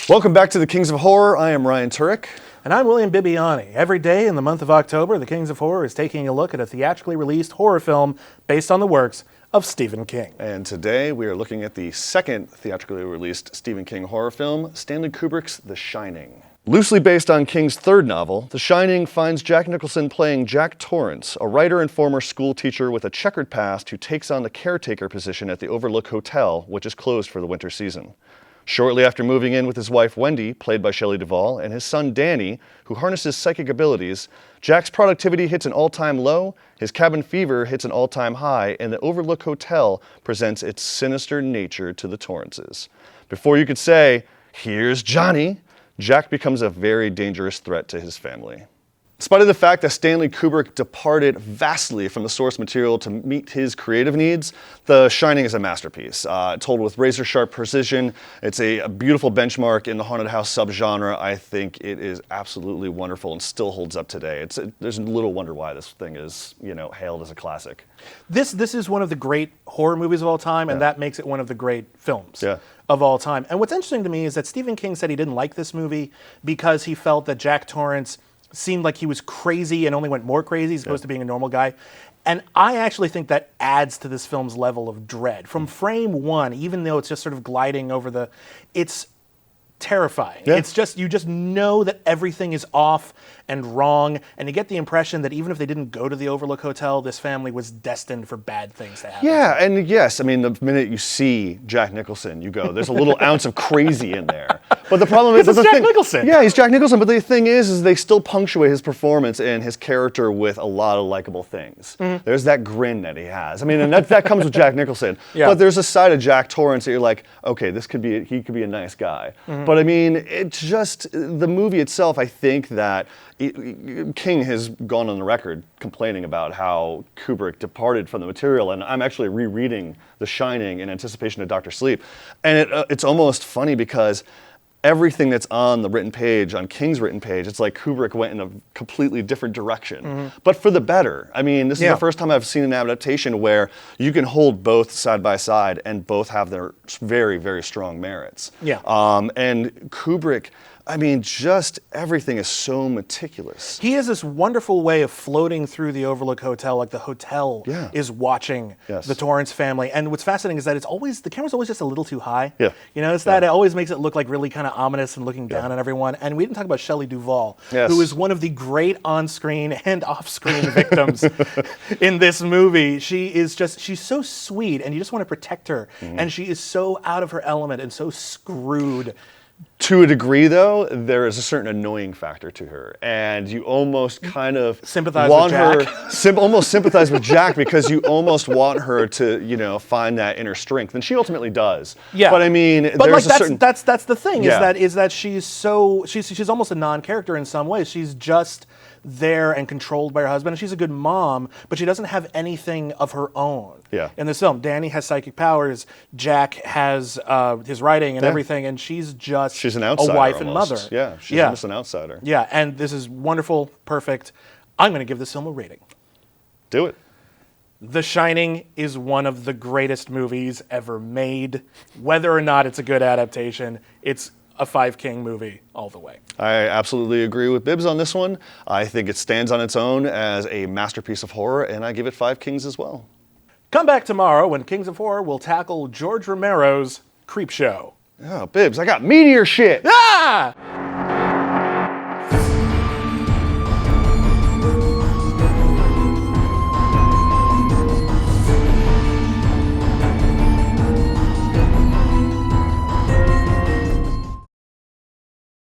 Welcome back to the Kings of Horror. I am Ryan Turek. And I'm William Bibbiani. Every day in the month of October, the Kings of Horror is taking a look at a theatrically released horror film based on the works of Stephen King. And today we are looking at the second theatrically released Stephen King horror film, Stanley Kubrick's The Shining. Loosely based on King's third novel, The Shining finds Jack Nicholson playing Jack Torrance, a writer and former school teacher with a checkered past who takes on the caretaker position at the Overlook Hotel, which is closed for the winter season. Shortly after moving in with his wife Wendy, played by Shelley Duvall, and his son Danny, who harnesses psychic abilities, Jack's productivity hits an all-time low, his cabin fever hits an all-time high, and the Overlook Hotel presents its sinister nature to the Torrances. Before you could say, "Here's Johnny," Jack becomes a very dangerous threat to his family. In spite of the fact that Stanley Kubrick departed vastly from the source material to meet his creative needs, The Shining is a masterpiece. Told with razor-sharp precision, it's a beautiful benchmark in the haunted house subgenre. I think it is absolutely wonderful and still holds up today. There's little wonder why this thing is, hailed as a classic. This is one of the great horror movies of all time, and that makes it one of the great films of all time. And what's interesting to me is that Stephen King said he didn't like this movie because he felt that Jack Torrance seemed like he was crazy and only went more crazy as opposed to being a normal guy. And I actually think that adds to this film's level of dread. From frame one, even though it's just sort of gliding over it's terrifying. Yeah. It's just, you just know that everything is off and wrong, and you get the impression that even if they didn't go to the Overlook Hotel, this family was destined for bad things to happen. Yeah, and yes, I mean, the minute you see Jack Nicholson, you go, there's a little ounce of crazy in there. But the problem is, it's Jack Nicholson. Yeah, he's Jack Nicholson, but the thing is they still punctuate his performance and his character with a lot of likable things. Mm-hmm. There's that grin that he has. I mean, and that comes with Jack Nicholson. Yeah. But there's a side of Jack Torrance that you're like, okay, he could be a nice guy. Mm-hmm. But I mean, it's just, the movie itself, I think that King has gone on the record complaining about how Kubrick departed from the material, and I'm actually rereading The Shining in anticipation of Dr. Sleep. And it's almost funny because everything that's on the written page, on King's written page, it's like Kubrick went in a completely different direction, but for the better. I mean, this is the first time I've seen an adaptation where you can hold both side by side and both have their very, very strong merits. Yeah. And Kubrick, I mean, just everything is so meticulous. He has this wonderful way of floating through the Overlook Hotel, like the hotel is watching the Torrance family. And what's fascinating is that the camera's always just a little too high. Yeah. You notice that? It always makes it look like really kind of ominous and looking down on everyone. And we didn't talk about Shelley Duvall, who is one of the great on-screen and off-screen victims in this movie. She's so sweet, and you just want to protect her. And she is so out of her element and so screwed. To a degree, though, there is a certain annoying factor to her, and you almost kind of sympathize with Jack. Almost sympathize with Jack because you almost want her to, find that inner strength, and she ultimately does. Yeah. But I mean, there's a certain. That's the thing is that she's almost a non-character in some ways. She's just there and controlled by her husband, and she's a good mom, but she doesn't have anything of her own in this film. Danny has psychic powers, Jack has his writing and everything, and she's an outsider, a wife almost. And mother. Yeah, she's almost an outsider. Yeah, and this is wonderful, perfect. I'm going to give this film a rating. Do it. The Shining is one of the greatest movies ever made. Whether or not it's a good adaptation, it's a 5 King movie all the way. I absolutely agree with Bibbs on this one. I think it stands on its own as a masterpiece of horror, and I give it 5 Kings as well. Come back tomorrow when Kings of Horror will tackle George Romero's Creepshow. Oh, Bibbs, I got meteor shit! Ah!